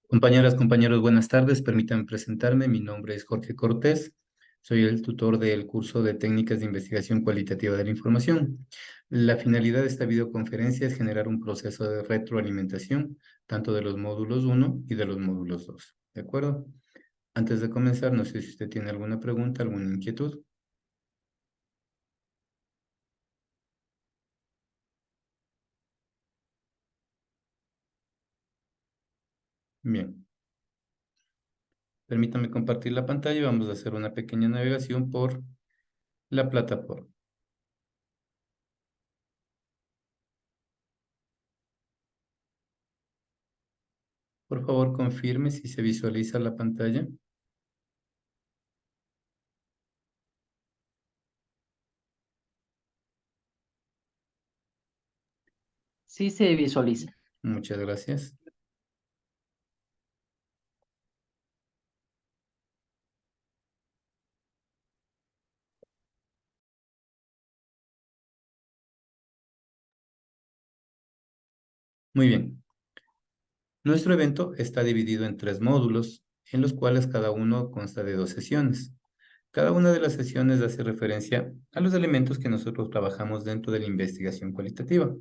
Compañeras, compañeros, buenas tardes. Permítanme presentarme. Mi nombre es Jorge Cortés. Soy el tutor del curso de Técnicas de Investigación Cualitativa de la Información. La finalidad de esta videoconferencia es generar un proceso de retroalimentación, tanto de los módulos 1 y de los módulos 2. ¿De acuerdo? Antes de comenzar, no sé si usted tiene alguna pregunta, alguna inquietud. Bien. Permítame compartir la pantalla y vamos a hacer una pequeña navegación por la plataforma. Por favor, confirme si se visualiza la pantalla. Sí se visualiza. Muchas gracias. Muy bien. Nuestro evento está dividido en 3 módulos, en los cuales cada uno consta de 2 sesiones. Cada una de las sesiones hace referencia a los elementos que nosotros trabajamos dentro de la investigación cualitativa.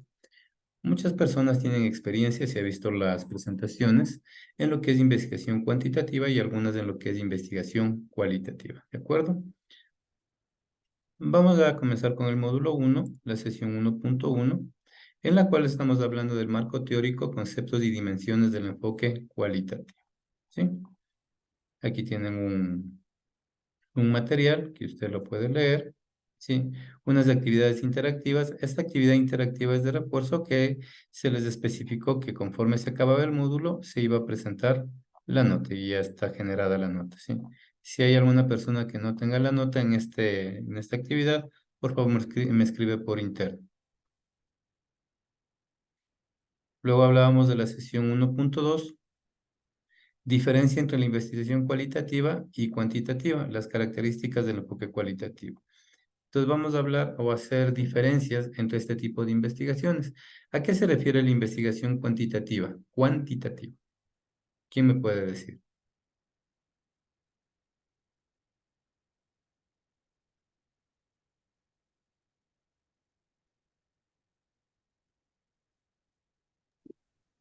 Muchas personas tienen experiencia, se ha visto las presentaciones, en lo que es investigación cuantitativa y algunas en lo que es investigación cualitativa. ¿De acuerdo? Vamos a comenzar con el módulo 1, la sesión 1.1, en la cual estamos hablando del marco teórico, conceptos y dimensiones del enfoque cualitativo. ¿Sí? Aquí tienen un material que usted lo puede leer. ¿Sí? Unas actividades interactivas. Esta actividad interactiva es de refuerzo que se les especificó que conforme se acababa el módulo, se iba a presentar la nota y ya está generada la nota. ¿Sí? Si hay alguna persona que no tenga la nota en esta actividad, por favor me escribe por interno. Luego hablábamos de la sesión 1.2, diferencia entre la investigación cualitativa y cuantitativa, las características del enfoque cualitativo. Entonces vamos a hablar o hacer diferencias entre este tipo de investigaciones. ¿A qué se refiere la investigación cuantitativa? Cuantitativa. ¿Quién me puede decir?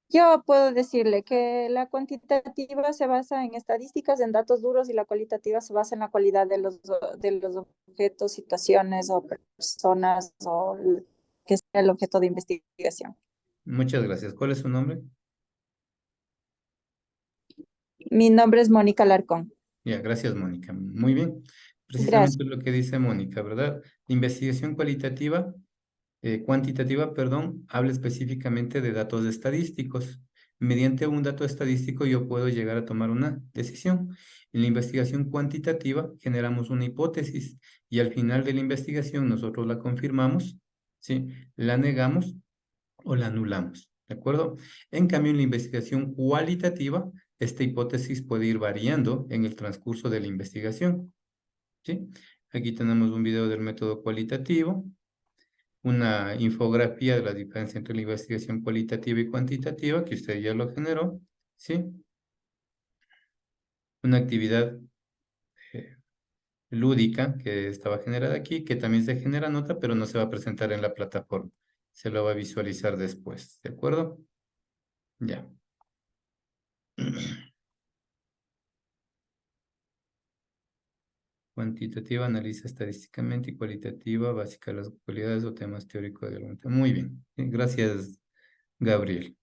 Yo puedo decirle que la cuantitativa se basa en estadísticas, en datos duros, y la cualitativa se basa en la cualidad de los objetos, situaciones o personas o que sea el objeto de investigación. Muchas gracias. ¿Cuál es su nombre? Mi nombre es Mónica Larcón. Ya, gracias, Mónica. Muy bien. Gracias. Precisamente lo que dice Mónica, ¿verdad? La investigación cuantitativa, perdón, habla específicamente de datos estadísticos. Mediante un dato estadístico yo puedo llegar a tomar una decisión. En la investigación cuantitativa generamos una hipótesis y al final de la investigación nosotros la confirmamos, ¿sí? La negamos o la anulamos, ¿de acuerdo? En cambio, en la investigación cualitativa, esta hipótesis puede ir variando en el transcurso de la investigación, ¿sí? Aquí tenemos un video del método cualitativo, una infografía de la diferencia entre la investigación cualitativa y cuantitativa, que usted ya lo generó, ¿sí? Una actividad eh, lúdica que estaba generada aquí, que también se genera nota, pero no se va a presentar en la plataforma. Se lo va a visualizar después, ¿de acuerdo? Ya. Cuantitativa analiza estadísticamente y cualitativa básica las cualidades o temas teóricos del momento. Muy bien. Gracias, Gabriel.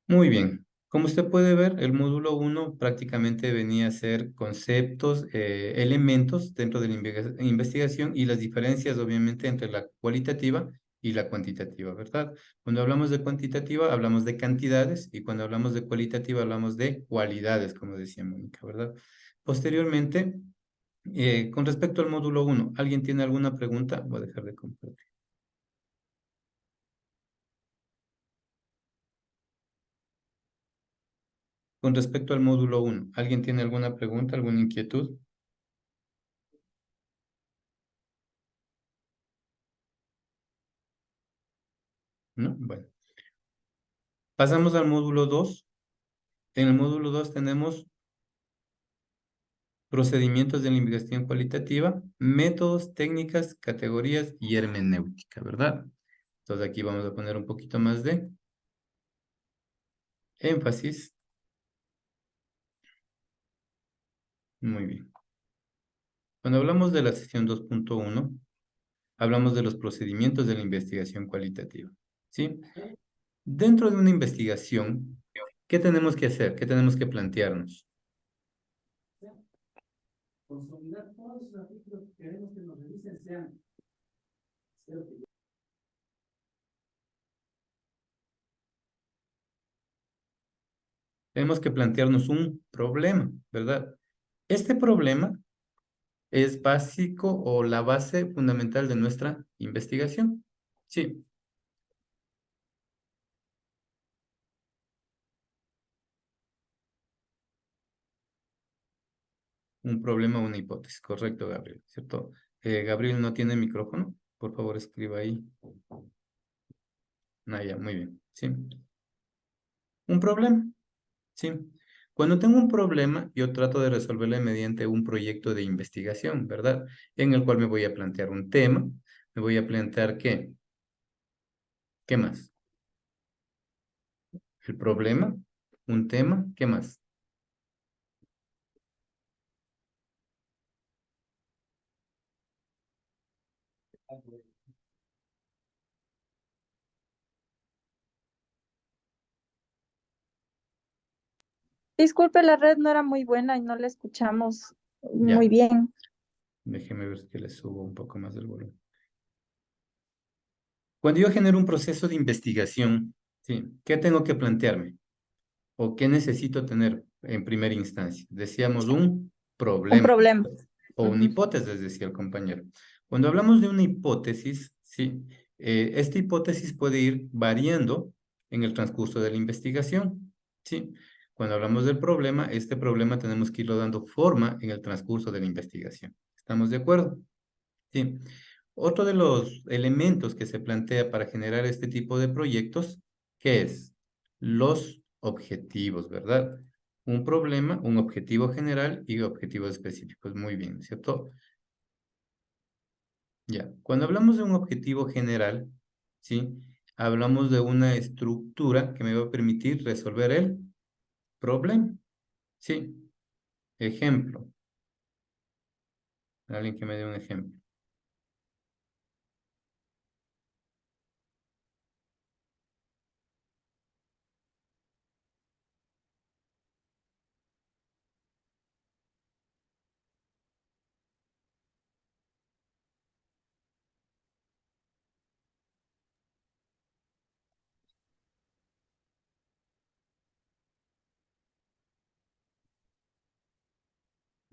Muy bien. Como usted puede ver, el módulo 1 prácticamente venía a ser conceptos, elementos dentro de la investigación y las diferencias, obviamente, entre la cualitativa y la cuantitativa, ¿verdad? Cuando hablamos de cuantitativa, hablamos de cantidades y cuando hablamos de cualitativa, hablamos de cualidades, como decía Mónica, ¿verdad? Posteriormente, con respecto al módulo 1, ¿alguien tiene alguna pregunta? Voy a dejar de compartir. Con respecto al módulo 1, ¿alguien tiene alguna pregunta, alguna inquietud? ¿No? Bueno. Pasamos al módulo 2. En el módulo 2 tenemos procedimientos de la investigación cualitativa, métodos, técnicas, categorías y hermenéutica, ¿verdad? Entonces aquí vamos a poner un poquito más de énfasis. Muy bien. Cuando hablamos de la sesión 2.1, hablamos de los procedimientos de la investigación cualitativa, ¿sí? Dentro de una investigación, ¿qué tenemos que hacer? ¿Qué tenemos que plantearnos? Consolidar todos los artículos que queremos que nos revisen sean. Tenemos que plantearnos un problema, ¿verdad? Este problema es básico o la base fundamental de nuestra investigación. Sí. Un problema o una hipótesis. Correcto, Gabriel, ¿cierto? Gabriel no tiene micrófono. Por favor, escriba ahí. Ah, ya, muy bien. Sí. Un problema. Sí. Cuando tengo un problema, yo trato de resolverlo mediante un proyecto de investigación, ¿verdad? En el cual me voy a plantear un tema. Me voy a plantear ¿qué? ¿Qué más? El problema, un tema, ¿qué más? Disculpe, la red no era muy buena y no la escuchamos muy Ya, bien. déjeme ver que le subo un poco más del volumen. Cuando yo genero un proceso de investigación, ¿sí? ¿Qué tengo que plantearme? ¿O qué necesito tener en primera instancia? Decíamos un Un problema problema. o una Ujú. hipótesis, decía el compañero. Cuando hablamos de una hipótesis, ¿sí? Esta hipótesis puede ir variando en el transcurso de la investigación, ¿sí? Cuando hablamos del problema, este problema tenemos que irlo dando forma en el transcurso de la investigación. ¿Estamos de acuerdo? Sí. Otro de los elementos que se plantea para generar este tipo de proyectos, ¿qué es? Los objetivos, ¿verdad? Un problema, un objetivo general y objetivos específicos. Muy bien, ¿cierto? Ya. Cuando hablamos de un objetivo general, ¿sí? Hablamos de una estructura que me va a permitir resolver el problema. Sí. Ejemplo. Alguien que me dé un ejemplo.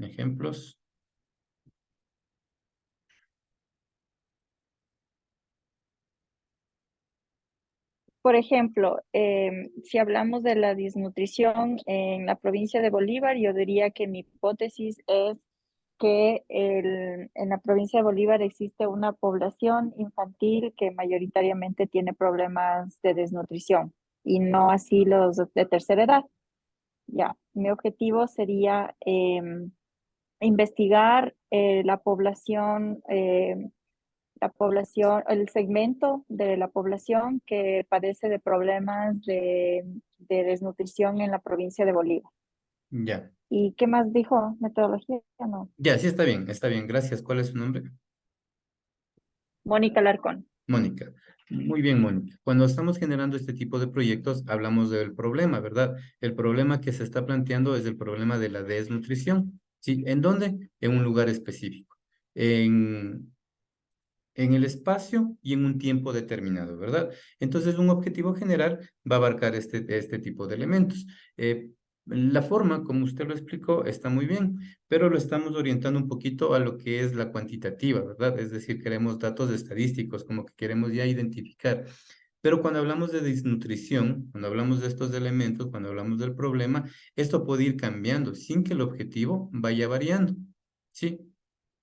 Ejemplos. Por ejemplo, si hablamos de la desnutrición en la provincia de Bolívar, yo diría que mi hipótesis es que en la provincia de Bolívar existe una población infantil que mayoritariamente tiene problemas de desnutrición y no así los de tercera edad. Ya, mi objetivo sería investigar la población, el segmento de la población que padece de problemas de desnutrición en la provincia de Bolívar. Ya. ¿Y qué más dijo? ¿Metodología? No. Ya, sí está bien, está bien. Gracias. ¿Cuál es su nombre? Mónica Larcón. Mónica. Muy bien, Mónica. Cuando estamos generando este tipo de proyectos, hablamos del problema, ¿verdad? El problema que se está planteando es el problema de la desnutrición. ¿Sí? ¿En dónde? En un lugar específico. En el espacio y en un tiempo determinado, ¿verdad? Entonces, un objetivo general va a abarcar este tipo de elementos. La forma, como usted lo explicó, está muy bien, pero lo estamos orientando un poquito a lo que es la cuantitativa, ¿verdad? Es decir, queremos datos estadísticos, como que queremos ya identificar. Pero cuando hablamos de desnutrición, cuando hablamos de estos elementos, cuando hablamos del problema, esto puede ir cambiando sin que el objetivo vaya variando, ¿sí?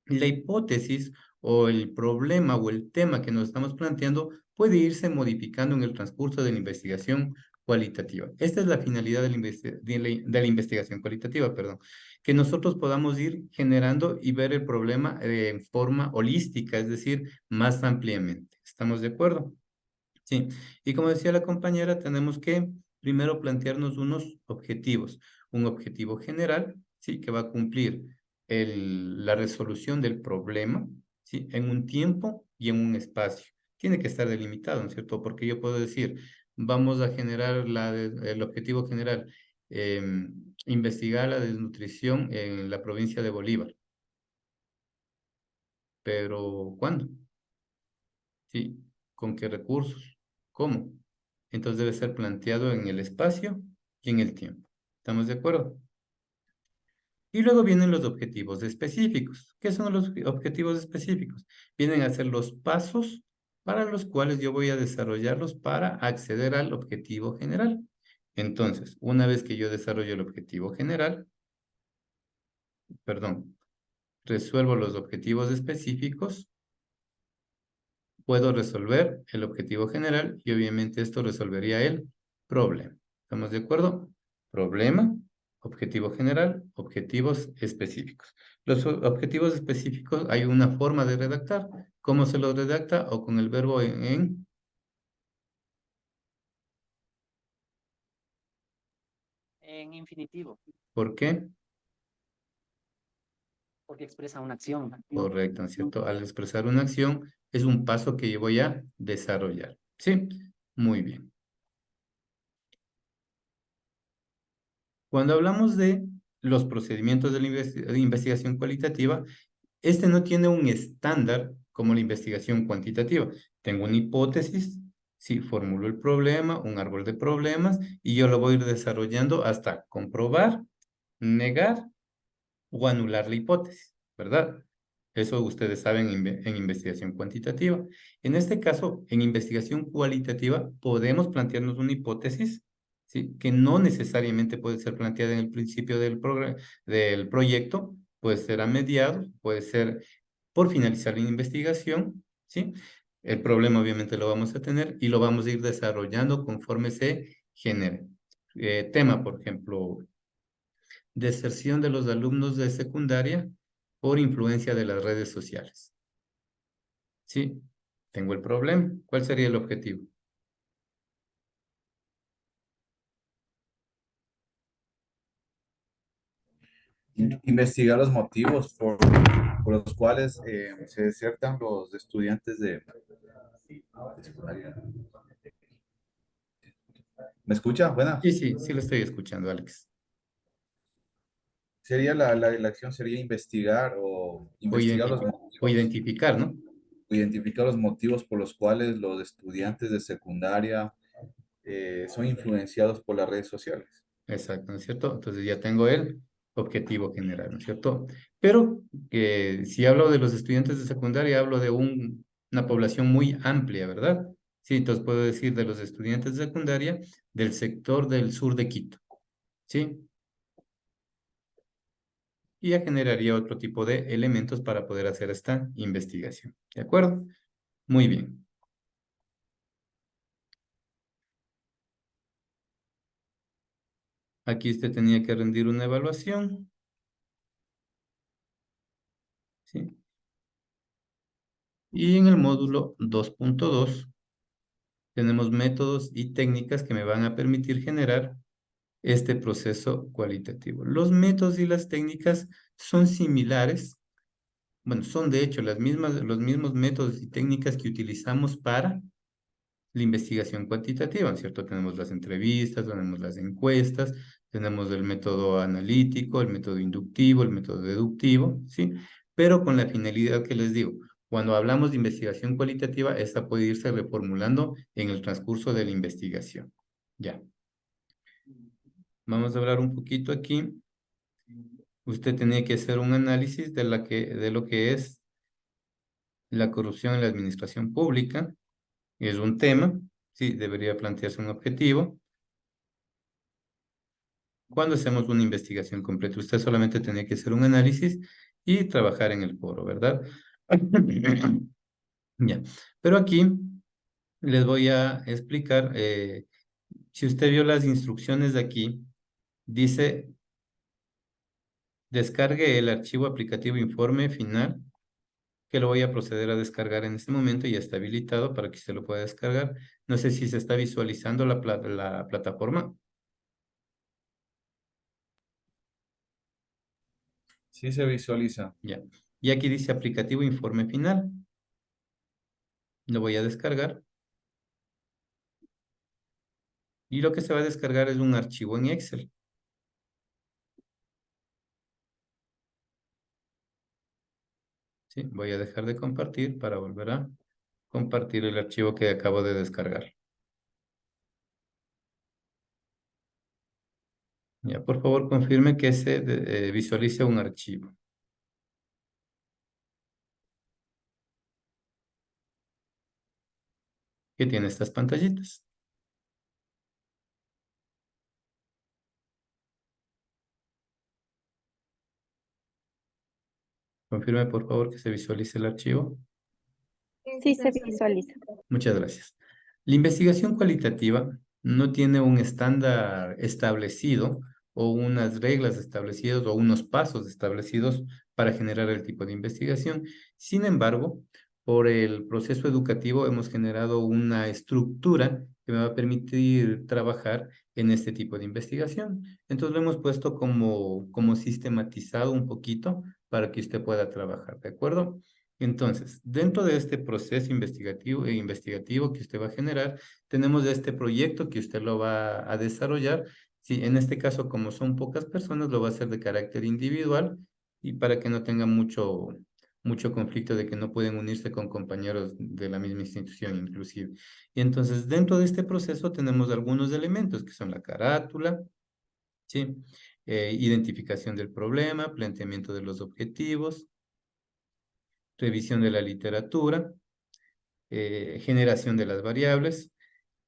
La hipótesis o el problema o el tema que nos estamos planteando puede irse modificando en el transcurso de la investigación cualitativa. Esta es la finalidad de la investigación cualitativa, perdón. Que nosotros podamos ir generando y ver el problema en forma holística, es decir, más ampliamente. ¿Estamos de acuerdo? Sí. Y como decía la compañera, tenemos que primero plantearnos unos objetivos. Un objetivo general, ¿sí? Que va a cumplir la resolución del problema, ¿sí? En un tiempo y en un espacio. Tiene que estar delimitado, ¿no es cierto? Porque yo puedo decir, vamos a generar el objetivo general, investigar la desnutrición en la provincia de Bolívar. Pero, ¿cuándo? ¿Sí? ¿Con qué recursos? ¿Cómo? Entonces debe ser planteado en el espacio y en el tiempo. ¿Estamos de acuerdo? Y luego vienen los objetivos específicos. ¿Qué son los objetivos específicos? Vienen a ser los pasos para los cuales yo voy a desarrollarlos para acceder al objetivo general. Entonces, una vez que yo desarrollo el objetivo general, perdón, resuelvo los objetivos específicos, puedo resolver el objetivo general y obviamente esto resolvería el problema. ¿Estamos de acuerdo? Problema, objetivo general, objetivos específicos. Los objetivos específicos hay una forma de redactar. ¿Cómo se los redacta? O con el verbo en. En infinitivo, ¿Por qué? porque expresa una acción. Correcto, ¿no es cierto? Al expresar una acción es un paso que yo voy a desarrollar. ¿Sí? Muy bien. Cuando hablamos de los procedimientos de la de investigación cualitativa, este no tiene un estándar como la investigación cuantitativa. Tengo una hipótesis, sí, formulo el problema, un árbol de problemas, y yo lo voy a ir desarrollando hasta comprobar, negar o anular la hipótesis, ¿verdad? Eso ustedes saben en investigación cuantitativa. En este caso, en investigación cualitativa, podemos plantearnos una hipótesis, ¿sí? Que no necesariamente puede ser planteada en el principio del proyecto, puede ser a mediados, puede ser por finalizar la investigación, ¿sí? El problema obviamente lo vamos a tener y lo vamos a ir desarrollando conforme se genere. Tema, por ejemplo, deserción de los alumnos de secundaria por influencia de las redes sociales. Sí, tengo el problema. ¿Cuál sería el objetivo? Investigar los motivos por los cuales se desertan los estudiantes de secundaria. ¿Me escucha? Buena. Sí, sí, sí lo estoy escuchando, Alex. Sería la acción sería investigar o O, investigar los o motivos, identificar, ¿no? identificar los motivos por los cuales los estudiantes de secundaria son influenciados por las redes sociales. Exacto, ¿no es cierto? Entonces ya tengo el objetivo general, ¿no es cierto? Pero si hablo de los estudiantes de secundaria, hablo de una población muy amplia, ¿verdad? Sí, entonces puedo decir de los estudiantes de secundaria del sector del sur de Quito, ¿sí? Y ya generaría otro tipo de elementos para poder hacer esta investigación, ¿de acuerdo? Muy bien. Aquí usted tenía que rendir una evaluación, ¿sí? Y en el módulo 2.2 tenemos métodos y técnicas que me van a permitir generar este proceso cualitativo. Los métodos y las técnicas son similares, bueno, son de hecho los mismos métodos y técnicas que utilizamos para la investigación cuantitativa, ¿cierto? Tenemos las entrevistas, tenemos las encuestas, tenemos el método analítico, el método inductivo, el método deductivo, ¿sí? Pero con la finalidad que les digo, cuando hablamos de investigación cualitativa, esta puede irse reformulando en el transcurso de la investigación. Ya. Vamos a hablar un poquito aquí. Usted tenía que hacer un análisis de lo que es la corrupción en la administración pública. Es un tema, sí, debería plantearse un objetivo. Cuando hacemos una investigación completa, usted solamente tiene que hacer un análisis y trabajar en el foro, ¿verdad? Ya. Pero aquí les voy a explicar Si usted vio las instrucciones de aquí, dice, descargue el archivo aplicativo informe final, que lo voy a proceder a descargar en este momento y ya está habilitado para que usted lo pueda descargar. No sé si se está visualizando la plataforma. Sí se visualiza. Ya. Y aquí dice aplicativo informe final. Lo voy a descargar. Y lo que se va a descargar es un archivo en Excel. ¿Sí? Voy a dejar de compartir para volver a compartir el archivo que acabo de descargar. Ya, por favor, confirme que se visualice un archivo. Que tiene estas pantallitas. Confirme, por favor, que se visualice el archivo. Sí se visualiza. Muchas gracias. La investigación cualitativa no tiene un estándar establecido o unas reglas establecidas o unos pasos establecidos para generar el tipo de investigación. Sin embargo, por el proceso educativo hemos generado una estructura que me va a permitir trabajar en este tipo de investigación. Entonces lo hemos puesto como sistematizado un poquito para que usted pueda trabajar, ¿de acuerdo? Entonces, dentro de este proceso investigativo que usted va a generar, tenemos este proyecto que usted lo va a desarrollar. Sí, en este caso, como son pocas personas, lo va a hacer de carácter individual y para que no tenga mucho conflicto de que no pueden unirse con compañeros de la misma institución inclusive. Y entonces, dentro de este proceso tenemos algunos elementos que son la carátula, ¿sí? Identificación del problema, planteamiento de los objetivos, revisión de la literatura, generación de las variables,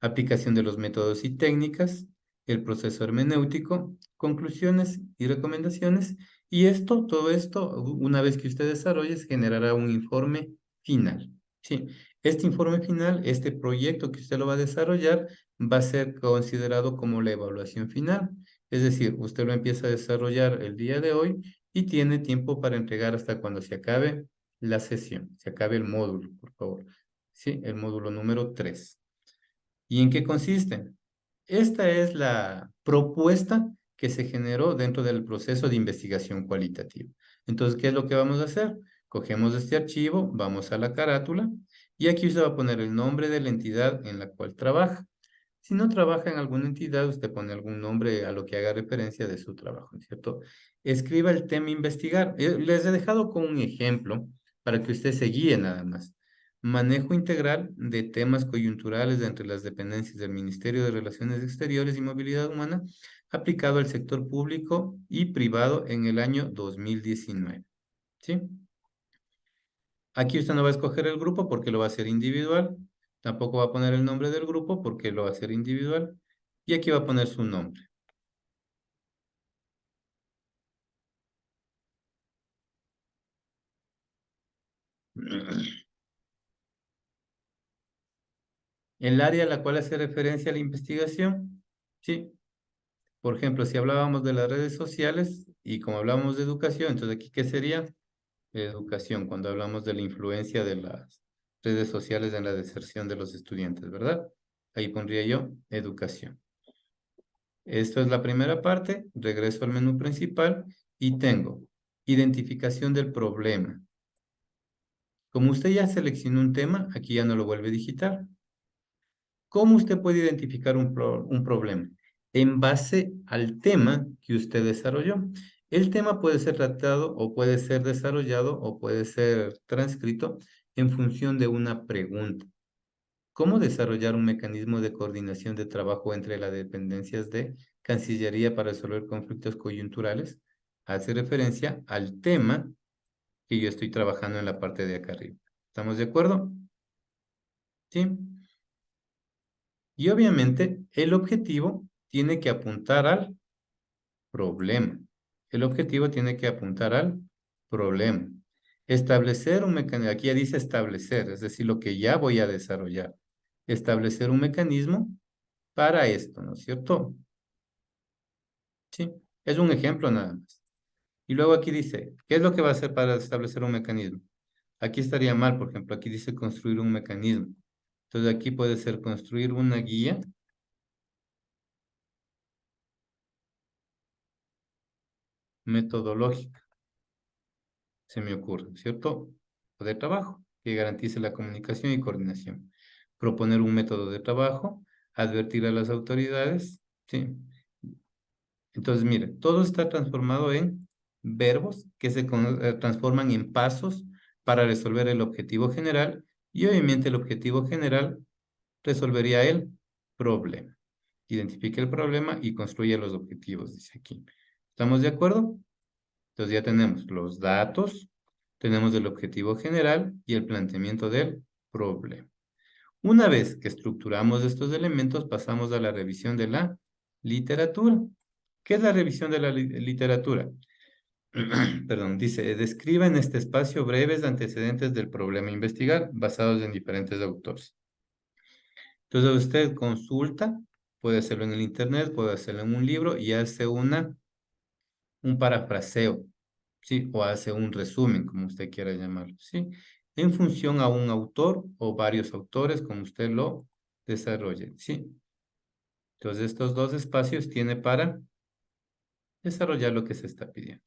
aplicación de los métodos y técnicas, el proceso hermenéutico, conclusiones y recomendaciones. Y todo esto, una vez que usted desarrolle, se generará un informe final. Sí, este informe final, este proyecto que usted lo va a desarrollar, va a ser considerado como la evaluación final. Es decir, usted lo empieza a desarrollar el día de hoy y tiene tiempo para entregar hasta cuando se acabe la sesión, se acabe el módulo, por favor. Sí, el módulo número 3. ¿Y en qué consiste? Esta es la propuesta que se generó dentro del proceso de investigación cualitativa. Entonces, ¿qué es lo que vamos a hacer? Cogemos este archivo, vamos a la carátula y aquí usted va a poner el nombre de la entidad en la cual trabaja. Si no trabaja en alguna entidad, usted pone algún nombre a lo que haga referencia de su trabajo, ¿cierto? Escriba el tema a investigar. Les he dejado como un ejemplo para que usted se guíe nada más. Manejo integral de temas coyunturales entre las dependencias del Ministerio de Relaciones Exteriores y Movilidad Humana aplicado al sector público y privado en el año 2019. ¿Sí? Aquí usted no va a escoger el grupo porque lo va a hacer individual. Tampoco va a poner el nombre del grupo porque lo va a hacer individual. Y aquí va a poner su nombre. El área a la cual hace referencia a la investigación, ¿sí? Por ejemplo, si hablábamos de las redes sociales y como hablábamos de educación, entonces aquí, ¿qué sería? Educación, cuando hablamos de la influencia de las redes sociales en la deserción de los estudiantes, ¿verdad? Ahí pondría yo educación. Esto es la primera parte, regreso al menú principal y tengo identificación del problema. Como usted ya seleccionó un tema, aquí ya no lo vuelve a digitar. ¿Cómo usted puede identificar un problema? En base al tema que usted desarrolló. El tema puede ser tratado o puede ser desarrollado o puede ser transcrito en función de una pregunta. ¿Cómo desarrollar un mecanismo de coordinación de trabajo entre las dependencias de Cancillería para resolver conflictos coyunturales? Hace referencia al tema que yo estoy trabajando en la parte de acá arriba. ¿Estamos de acuerdo? Sí. Y obviamente el objetivo tiene que apuntar al problema. El objetivo tiene que apuntar al problema. Establecer un mecanismo, aquí ya dice establecer, es decir, lo que ya voy a desarrollar. Establecer un mecanismo para esto, ¿no es cierto? Sí, es un ejemplo nada más. Y luego aquí dice, ¿qué es lo que va a hacer para establecer un mecanismo? Aquí estaría mal, por ejemplo, aquí dice construir un mecanismo. Entonces aquí puede ser construir una guía metodológica, se me ocurre, ¿cierto? O de trabajo, que garantice la comunicación y coordinación. Proponer un método de trabajo, advertir a las autoridades, ¿sí? Entonces, mire, todo está transformado en verbos que se transforman en pasos para resolver el objetivo general y obviamente el objetivo general resolvería el problema. Identifique el problema y construye los objetivos, dice aquí. ¿Estamos de acuerdo? Entonces ya tenemos los datos, tenemos el objetivo general y el planteamiento del problema. Una vez que estructuramos estos elementos, pasamos a la revisión de la literatura. ¿Qué es la revisión de la literatura? Perdón, dice, describa en este espacio breves antecedentes del problema a investigar, basados en diferentes autores. Entonces usted consulta, puede hacerlo en el internet, puede hacerlo en un libro y hace un parafraseo, ¿sí? O hace un resumen, como usted quiera llamarlo, ¿sí? En función a un autor o varios autores, como usted lo desarrolle, ¿sí? Entonces estos dos espacios tiene para desarrollar lo que se está pidiendo.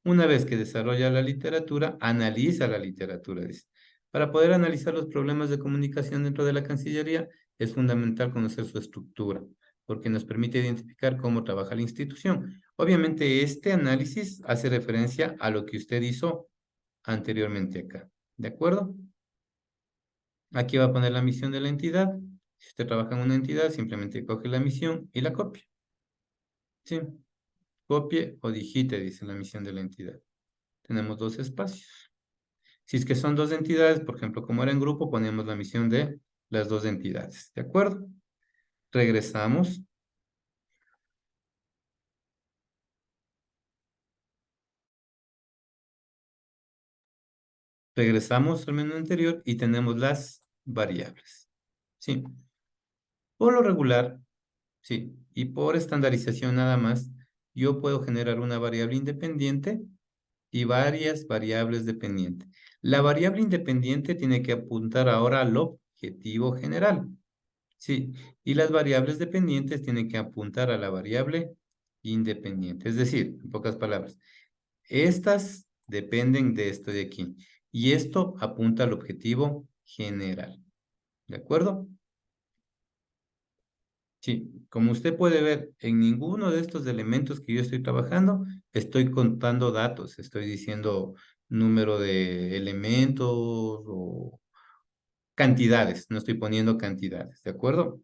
Una vez que desarrolla la literatura, analiza la literatura, dice. Para poder analizar los problemas de comunicación dentro de la Cancillería, es fundamental conocer su estructura, porque nos permite identificar cómo trabaja la institución. Obviamente, este análisis hace referencia a lo que usted hizo anteriormente acá. ¿De acuerdo? Aquí va a poner la misión de la entidad. Si usted trabaja en una entidad, simplemente coge la misión y la copia. ¿Sí? Copie o digite, dice la misión de la entidad. Tenemos dos espacios. Si es que son dos entidades, por ejemplo, como era en grupo, ponemos la misión de las dos entidades. ¿De acuerdo? Regresamos. Regresamos al menú anterior y tenemos las variables. ¿Sí? Por lo regular, sí, y por estandarización nada más, yo puedo generar una variable independiente y varias variables dependientes. La variable independiente tiene que apuntar ahora al objetivo general. Sí, y las variables dependientes tienen que apuntar a la variable independiente. Es decir, en pocas palabras, estas dependen de esto de aquí. Y esto apunta al objetivo general. ¿De acuerdo? Sí, como usted puede ver, en ninguno de estos elementos que yo estoy trabajando, estoy contando datos, estoy diciendo número de elementos o cantidades, no estoy poniendo cantidades, ¿de acuerdo?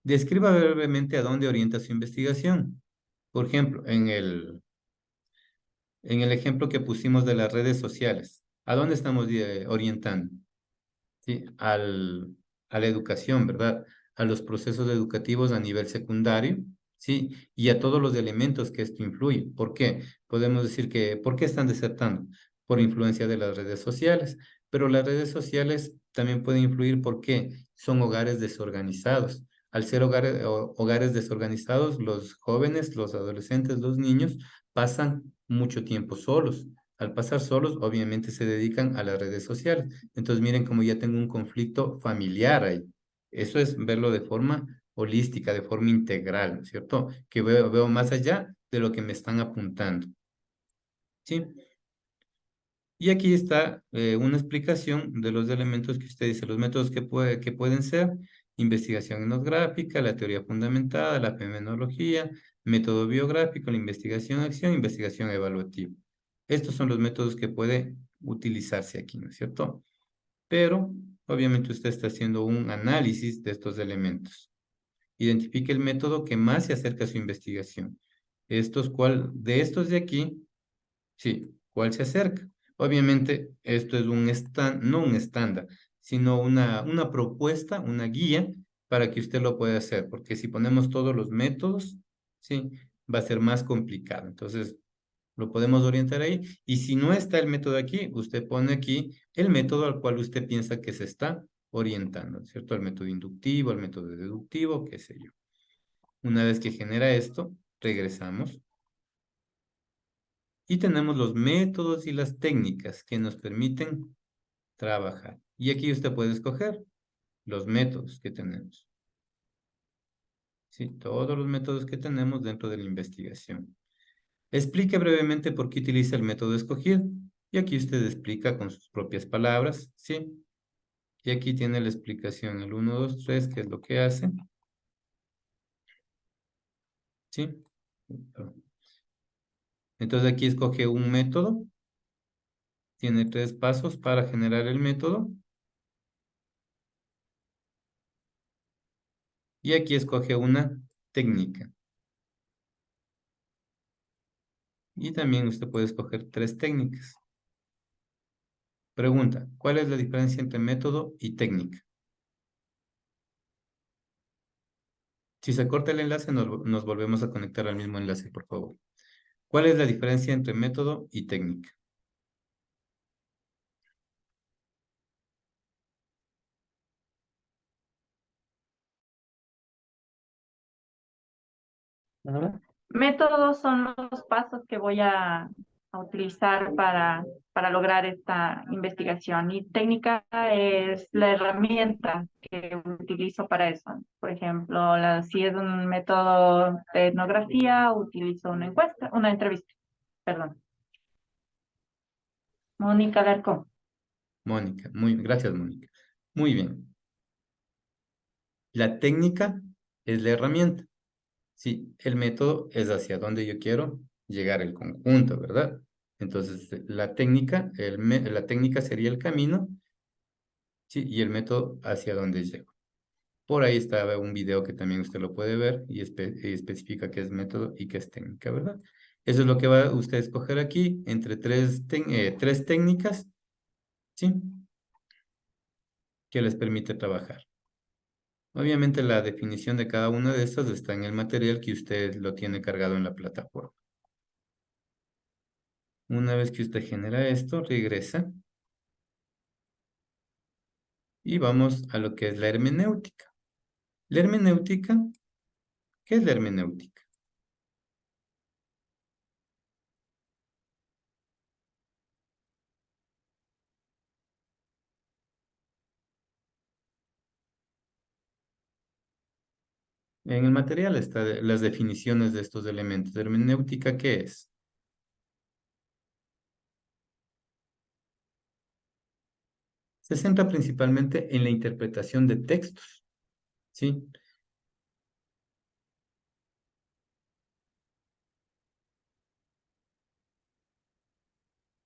Describa brevemente a dónde orienta su investigación. Por ejemplo, en el ejemplo que pusimos de las redes sociales, ¿a dónde estamos orientando? ¿Sí? A la educación, ¿verdad? A los procesos educativos a nivel secundario, ¿sí? Y a todos los elementos que esto influye. ¿Por qué? Podemos decir que, ¿por qué están desertando? Por influencia de las redes sociales. Pero las redes sociales también pueden influir porque son hogares desorganizados. Al ser hogares desorganizados, los jóvenes, los adolescentes, los niños pasan mucho tiempo solos. Al pasar solos, obviamente se dedican a las redes sociales. Entonces, miren cómo ya tengo un conflicto familiar ahí. Eso es verlo de forma holística, de forma integral, ¿no es cierto? Que veo más allá de lo que me están apuntando. ¿Sí? Y aquí está una explicación de los elementos que usted dice, los métodos que pueden ser investigación etnográfica, la teoría fundamentada, la fenomenología, método biográfico, la investigación-acción, investigación evaluativa. Estos son los métodos que puede utilizarse aquí, ¿no es cierto? Pero, obviamente, usted está haciendo un análisis de estos elementos. Identifique el método que más se acerca a su investigación. De estos de aquí, sí, ¿cuál se acerca? Obviamente, esto es no un estándar, sino una propuesta, una guía para que usted lo pueda hacer, porque si ponemos todos los métodos, sí, va a ser más complicado. Entonces, lo podemos orientar ahí. Y si no está el método aquí, usted pone aquí el método al cual usted piensa que se está orientando, ¿cierto? Al método inductivo, al método deductivo, qué sé yo. Una vez que genera esto, regresamos. Y tenemos los métodos y las técnicas que nos permiten trabajar. Y aquí usted puede escoger los métodos que tenemos. Sí, todos los métodos que tenemos dentro de la investigación. Explique brevemente por qué utiliza el método escogido. Y aquí usted explica con sus propias palabras, ¿sí? Y aquí tiene la explicación, el 1, 2, 3, qué es lo que hace. ¿Sí? Entonces aquí escoge un método. Tiene 3 pasos para generar el método. Y aquí escoge una técnica. Y también usted puede escoger 3 técnicas. Pregunta, ¿cuál es la diferencia entre método y técnica? Si se corta el enlace, nos volvemos a conectar al mismo enlace, por favor. ¿Cuál es la diferencia entre método y técnica? ¿Ahora? Métodos son los pasos que voy a utilizar para lograr esta investigación y técnica es la herramienta que utilizo para eso. Por ejemplo, si es un método de etnografía, utilizo una entrevista, perdón. Mónica Alarcón. Mónica, gracias, Mónica. Muy bien. La técnica es la herramienta. Sí, el método es hacia donde yo quiero llegar el conjunto, ¿verdad? Entonces, la técnica, la técnica sería el camino, sí, y el método hacia donde llego. Por ahí estaba un video que también usted lo puede ver y y especifica qué es método y qué es técnica, ¿verdad? Eso es lo que va usted a escoger aquí entre tres técnicas, ¿sí? Que les permite trabajar. Obviamente la definición de cada una de estas está en el material que usted lo tiene cargado en la plataforma. Una vez que usted genera esto, regresa y vamos a lo que es la hermenéutica. La hermenéutica, ¿qué es la hermenéutica? En el material están las definiciones de estos elementos. Hermenéutica, ¿qué es? Se centra principalmente en la interpretación de textos, ¿sí?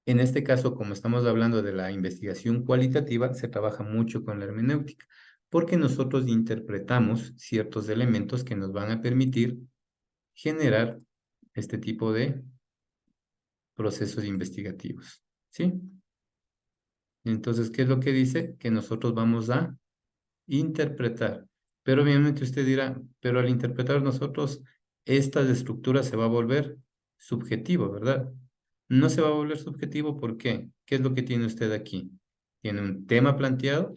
En este caso, como estamos hablando de la investigación cualitativa, se trabaja mucho con la hermenéutica, porque nosotros interpretamos ciertos elementos que nos van a permitir generar este tipo de procesos investigativos, ¿sí? Entonces, ¿qué es lo que dice? Que nosotros vamos a interpretar. Pero obviamente usted dirá, pero al interpretar nosotros, esta estructura se va a volver subjetivo, ¿verdad? No se va a volver subjetivo, ¿por qué? ¿Qué es lo que tiene usted aquí? Tiene un tema planteado,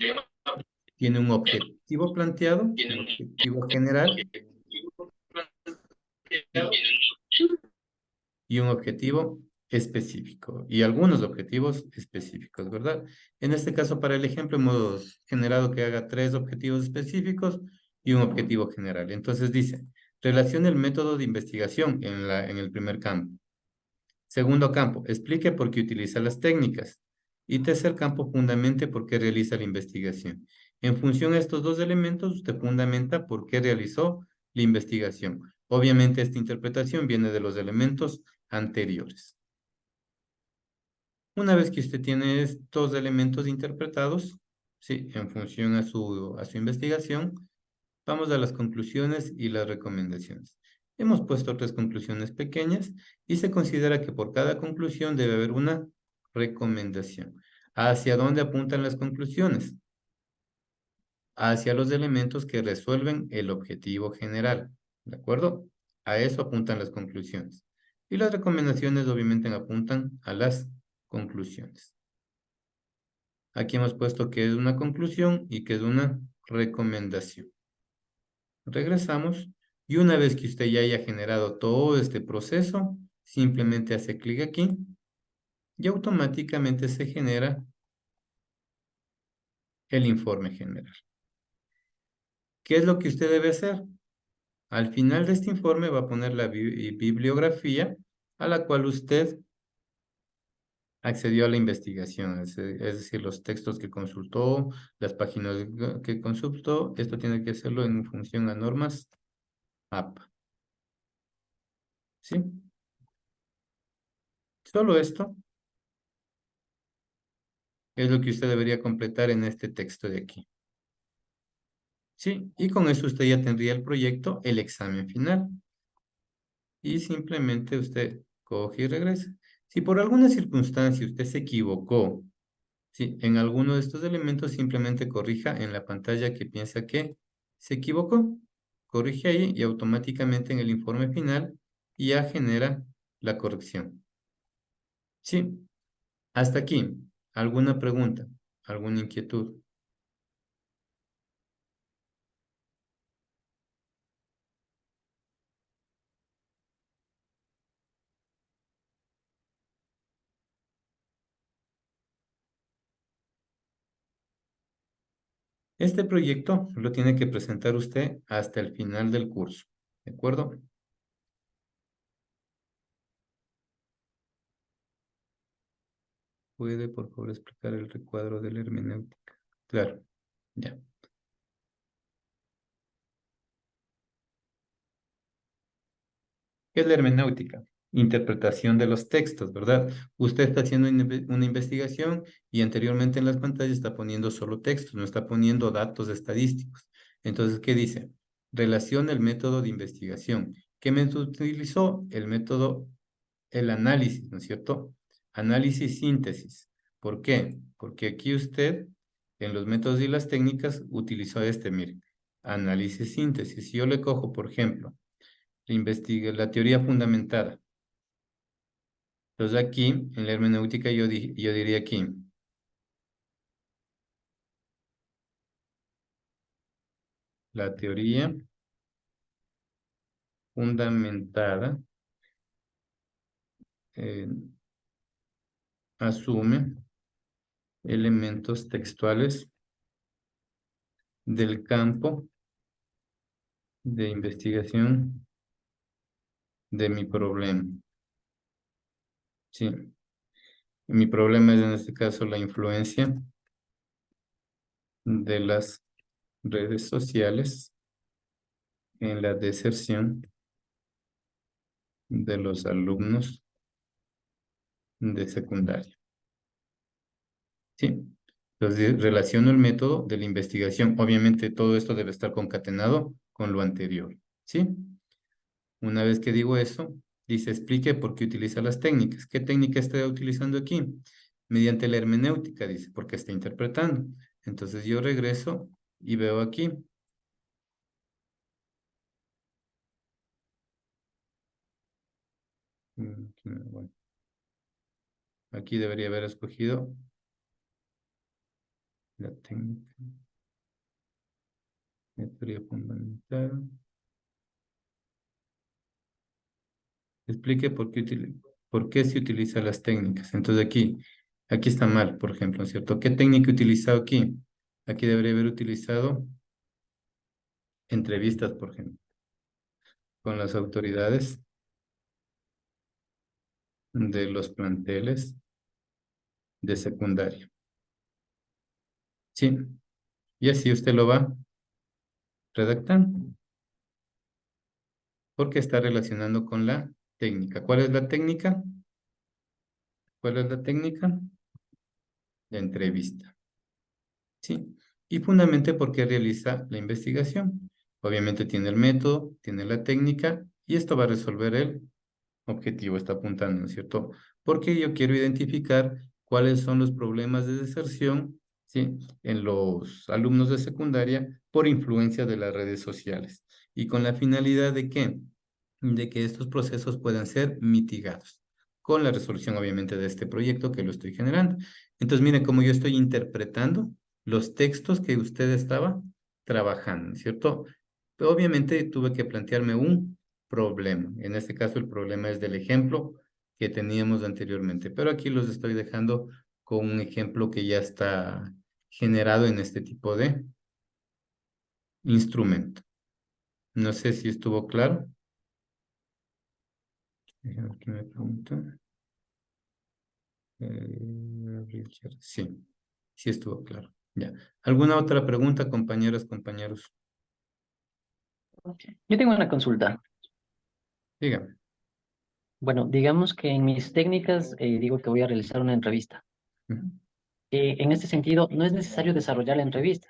tiene un objetivo planteado, un objetivo general y un objetivo específico y algunos objetivos específicos, ¿verdad? En este caso, para el ejemplo, hemos generado que haga 3 objetivos específicos y un objetivo general. Entonces dice, relacione el método de investigación en el primer campo. Segundo campo, explique por qué utiliza las técnicas. Y tercer campo, fundamente por qué realiza la investigación. En función a estos 2 elementos, usted fundamenta por qué realizó la investigación. Obviamente, esta interpretación viene de los elementos anteriores. Una vez que usted tiene estos elementos interpretados, sí, en función a su investigación, vamos a las conclusiones y las recomendaciones. Hemos puesto 3 conclusiones pequeñas y se considera que por cada conclusión debe haber una recomendación. ¿Hacia dónde apuntan las conclusiones? Hacia los elementos que resuelven el objetivo general, ¿de acuerdo? A eso apuntan las conclusiones. Y las recomendaciones obviamente apuntan a las conclusiones. Aquí hemos puesto que es una conclusión y que es una recomendación. Regresamos y una vez que usted ya haya generado todo este proceso, simplemente hace clic aquí y automáticamente se genera el informe general. ¿Qué es lo que usted debe hacer? Al final de este informe va a poner la bibliografía a la cual usted accedió a la investigación, es decir, los textos que consultó, las páginas que consultó. Esto tiene que hacerlo en función a normas APA. ¿Sí? Solo esto es lo que usted debería completar en este texto de aquí. ¿Sí? Y con eso usted ya tendría el proyecto, el examen final. Y simplemente usted coge y regresa. Si por alguna circunstancia usted se equivocó, ¿sí?, en alguno de estos elementos, simplemente corrija en la pantalla que piensa que se equivocó. Corrige ahí y automáticamente en el informe final ya genera la corrección. ¿Sí? Hasta aquí. ¿Alguna pregunta? ¿Alguna inquietud? Este proyecto lo tiene que presentar usted hasta el final del curso. ¿De acuerdo? ¿Puede, por favor, explicar el recuadro de la hermenéutica? Claro, ya. ¿Qué es la hermenéutica? Interpretación de los textos, ¿verdad? Usted está haciendo una investigación y anteriormente en las pantallas está poniendo solo textos, no está poniendo datos estadísticos. Entonces, ¿qué dice? Relaciona el método de investigación. ¿Qué método utilizó? El método, el análisis, ¿no es cierto? Análisis-síntesis. ¿Por qué? Porque aquí usted, en los métodos y las técnicas, utilizó mire, análisis-síntesis. Si yo le cojo, por ejemplo, investigue la teoría fundamentada. Entonces aquí, en la hermenéutica, yo diría aquí, la teoría fundamentada asume elementos textuales del campo de investigación de mi problema. Sí. Mi problema es en este caso la influencia de las redes sociales en la deserción de los alumnos de secundaria. ¿Sí? Entonces, relaciono el método de la investigación. Obviamente, todo esto debe estar concatenado con lo anterior. ¿Sí? Una vez que digo eso, dice, explique por qué utiliza las técnicas. ¿Qué técnica está utilizando aquí? Mediante la hermenéutica, dice, porque está interpretando. Entonces, yo regreso y veo aquí. Bueno, aquí debería haber escogido la técnica. La teoría fundamental. Explique por qué se utilizan las técnicas. Entonces aquí está mal, por ejemplo, ¿cierto? ¿Qué técnica he utilizado aquí? Aquí debería haber utilizado entrevistas, por ejemplo, con las autoridades de los planteles de secundaria. Sí, y así usted lo va redactando, porque está relacionando con la técnica. ¿Cuál es la técnica? ¿Cuál es la técnica? La entrevista. ¿Sí? Y fundamentalmente porque realiza la investigación. Obviamente tiene el método, tiene la técnica y esto va a resolver el objetivo, está apuntando, ¿no es cierto? Porque yo quiero identificar cuáles son los problemas de deserción, ¿sí?, en los alumnos de secundaria por influencia de las redes sociales. ¿Y con la finalidad de qué? De que estos procesos puedan ser mitigados. con la resolución obviamente de este proyecto que lo estoy generando. Entonces, miren cómo yo estoy interpretando los textos que usted estaba trabajando, ¿cierto? Pero obviamente tuve que plantearme un problema. En este caso, el problema es del ejemplo que teníamos anteriormente, pero aquí los estoy dejando con un ejemplo que ya está generado en este tipo de instrumento. No sé si estuvo claro. Déjame ver qué me pregunta. Richard, sí, sí estuvo claro. Ya. ¿Alguna otra pregunta, compañeras, compañeros? Yo tengo una consulta. Dígame. Bueno, digamos que en mis técnicas digo que voy a realizar una entrevista. Ujú. En este sentido, no es necesario desarrollar la entrevista.